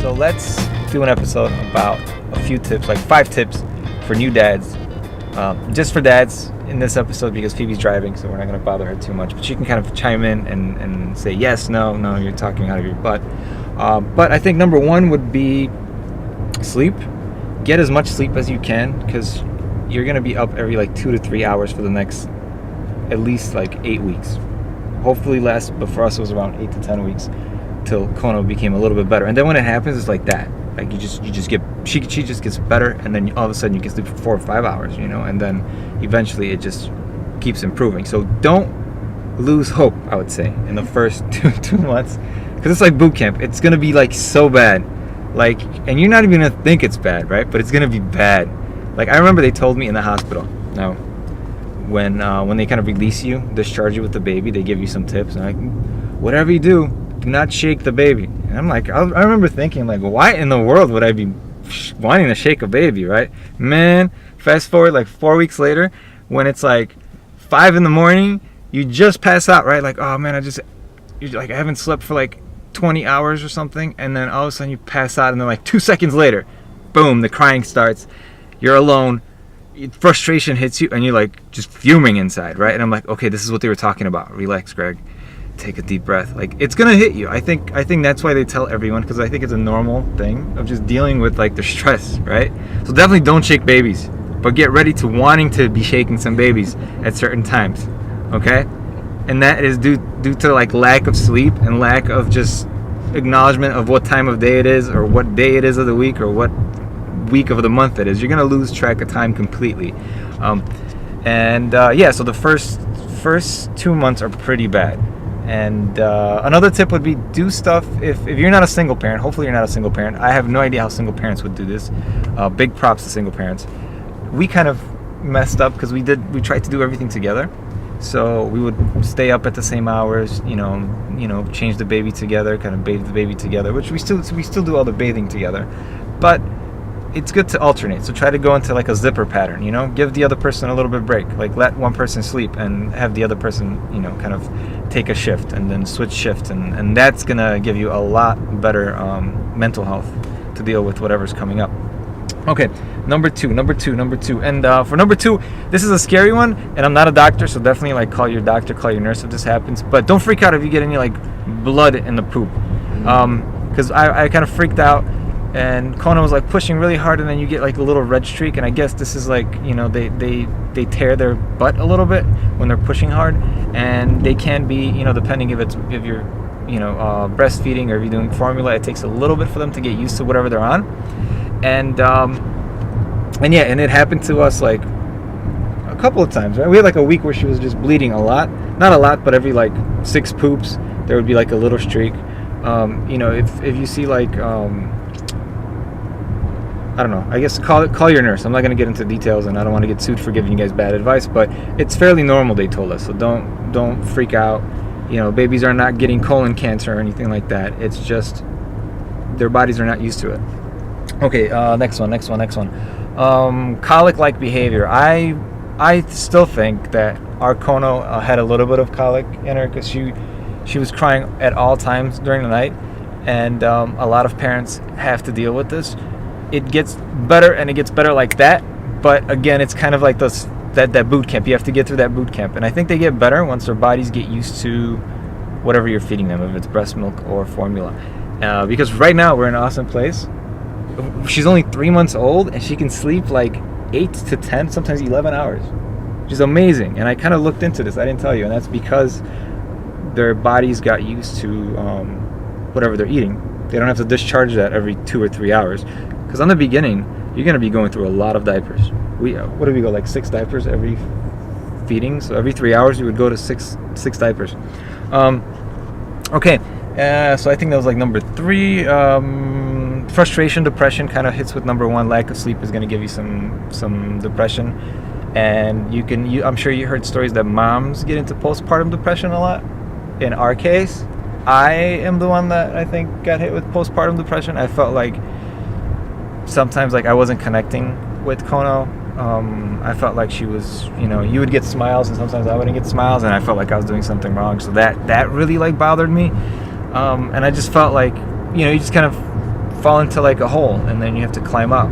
So let's do an episode about a few tips, like 5 tips for new dads. Just for dads in this episode because Phoebe's driving, so we're not going to bother her too much. But she can kind of chime in and say yes, no, you're talking out of your butt. But I think number 1 would be sleep. Get as much sleep as you can, because you're going to be up every like 2 to 3 hours for the next at least like 8 weeks. Hopefully less, but for us it was around 8 to 10 weeks till Kono became a little bit better. And then when it happens, it's like that. Like you just get, she just gets better, and then all of a sudden you can sleep for 4 or 5 hours, and then eventually it just keeps improving. So don't lose hope, I would say, in the first two months, because it's like boot camp. It's gonna be like so bad, like, and you're not even gonna think it's bad, right? But it's gonna be bad. Like I remember they told me in the hospital. Now, when they kind of release you, discharge you with the baby, they give you some tips, and like, whatever you do not shake the baby. And I'm like, I remember thinking, like, why in the world would I be wanting to shake a baby, right? Man, fast forward like 4 weeks later, when it's like 5 in the morning, you just pass out, right? Like, oh man, you're like, I haven't slept for like 20 hours or something, and then all of a sudden you pass out, and then like 2 seconds later, boom, the crying starts. You're alone. Frustration hits you, and you're like just fuming inside, right? And I'm like, okay, this is what they were talking about. Relax, Greg. Take a deep breath. Like, it's gonna hit you. I think that's why they tell everyone, because I think it's a normal thing of just dealing with like the stress, right? So definitely don't shake babies, but get ready to wanting to be shaking some babies at certain times, okay? And that is due to like lack of sleep and lack of just acknowledgement of what time of day it is, or what day it is of the week, or what week of the month it is. You're gonna lose track of time completely. So the first 2 months are pretty bad. And another tip would be do stuff if you're not a single parent. Hopefully you're not a single parent. I have no idea how single parents would do this. Big props to single parents. We kind of messed up because we tried to do everything together. So we would stay up at the same hours, change the baby together, kind of bathe the baby together, which we still do all the bathing together. But it's good to alternate. So try to go into like a zipper pattern, give the other person a little bit of break. Like let one person sleep and have the other person, kind of take a shift, and then switch shifts. And that's going to give you a lot better mental health to deal with whatever's coming up. Okay, number two. And for number 2, this is a scary one, and I'm not a doctor, so definitely like call your doctor, call your nurse if this happens. But don't freak out if you get any like blood in the poop. Because I kind of freaked out. And Kona was like pushing really hard, and then you get like a little red streak, and I guess this is like, they tear their butt a little bit when they're pushing hard, and they can be, depending if you're breastfeeding or if you're doing formula, it takes a little bit for them to get used to whatever they're on. And it happened to us like a couple of times, right? We had like a week where she was just bleeding a lot, not a lot, but every like 6 poops there would be like a little streak. If you see like I don't know, I guess call your nurse. I'm not going to get into details, and I don't want to get sued for giving you guys bad advice, but it's fairly normal, they told us. So don't freak out. Babies are not getting colon cancer or anything like that. It's just their bodies are not used to it. Okay, next one. Colic-like behavior. I still think that our Kono had a little bit of colic in her, because she was crying at all times during the night, and a lot of parents have to deal with this. It gets better, and it gets better like that, but again, it's kind of like that boot camp. You have to get through that boot camp, and I think they get better once their bodies get used to whatever you're feeding them, if it's breast milk or formula. Because right now we're in an awesome place. She's only 3 months old, and she can sleep like 8 to 10, sometimes 11 hours, which is amazing. And I kind of looked into this. I didn't tell you, and that's because their bodies got used to whatever they're eating. They don't have to discharge that every 2 or 3 hours. Because on the beginning, you're going to be going through a lot of diapers. What do we go, like 6 diapers every feeding? So every 3 hours, you would go to six diapers. Okay, so I think that was like number 3. Frustration, depression kind of hits with number 1. Lack of sleep is going to give you some depression. And I'm sure you heard stories that moms get into postpartum depression a lot. In our case, I am the one that I think got hit with postpartum depression. I felt like sometimes like I wasn't connecting with Kono. I felt like she was, you would get smiles, and sometimes I wouldn't get smiles, and I felt like I was doing something wrong. So that really like bothered me. And I just felt like, you just kind of fall into like a hole, and then you have to climb out.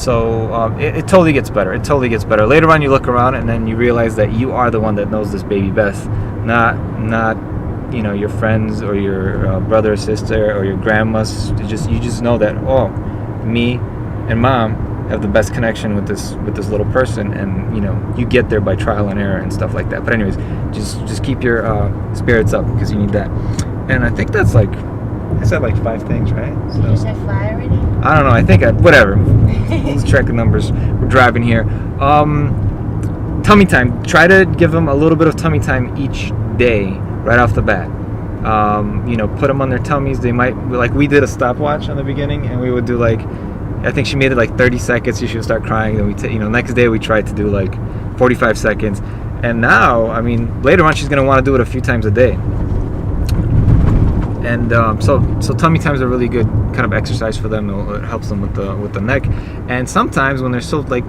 So it totally gets better. It totally gets better. Later on, you look around and then you realize that you are the one that knows this baby best, not your friends or your brother or sister or your grandma's. You just know that, oh, me and mom have the best connection with this little person, and you get there by trial and error and stuff like that. But anyways, just keep your spirits up, because you need that. And I think that's like, I said like 5 things, right? So, did you say 5 already? I don't know. I think whatever. Let's track the numbers. We're driving here. Tummy time. Try to give them a little bit of tummy time each day, right off the bat. Put them on their tummies. They might, like we did a stopwatch on the beginning, and we would do like, I think she made it like 30 seconds. She would start crying. Then next day we tried to do like 45 seconds. And now, I mean, later on she's gonna want to do it a few times a day. And so tummy time is a really good kind of exercise for them. It helps them with the neck. And sometimes when they're so like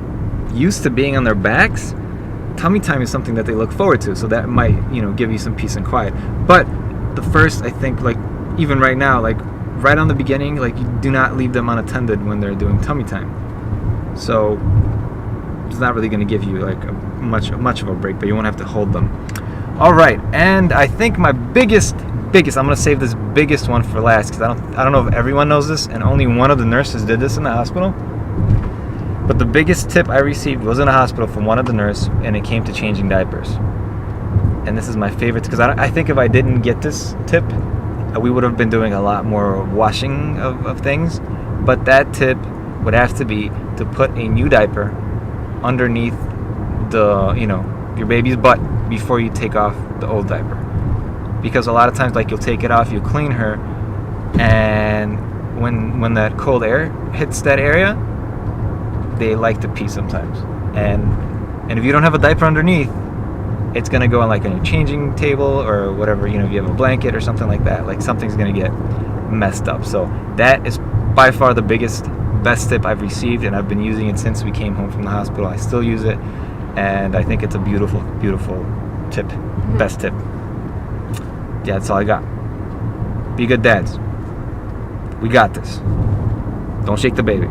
used to being on their backs, tummy time is something that they look forward to. So that might give you some peace and quiet. But the first, I think, like even right now, like right on the beginning, like you do not leave them unattended when they're doing tummy time. So it's not really going to give you like much of a break, but you won't have to hold them. All right, and I think my biggest, I'm going to save this biggest one for last, because I don't know if everyone knows this, and only one of the nurses did this in the hospital. But the biggest tip I received was in a hospital from one of the nurses, and it came to changing diapers. And this is my favorite, because I think if I didn't get this tip, we would have been doing a lot more washing of things. But that tip would have to be to put a new diaper underneath your baby's butt before you take off the old diaper. Because a lot of times, like, you'll take it off, you clean her, and when that cold air hits that area, they like to pee sometimes. And if you don't have a diaper underneath, it's gonna go on like on your changing table or whatever, if you have a blanket or something like that, like something's gonna get messed up. So that is by far the best tip I've received, and I've been using it since we came home from the hospital. I still use it, and I think it's a beautiful, beautiful tip. Best tip. Yeah, that's all I got. Be good dads. We got this. Don't shake the baby.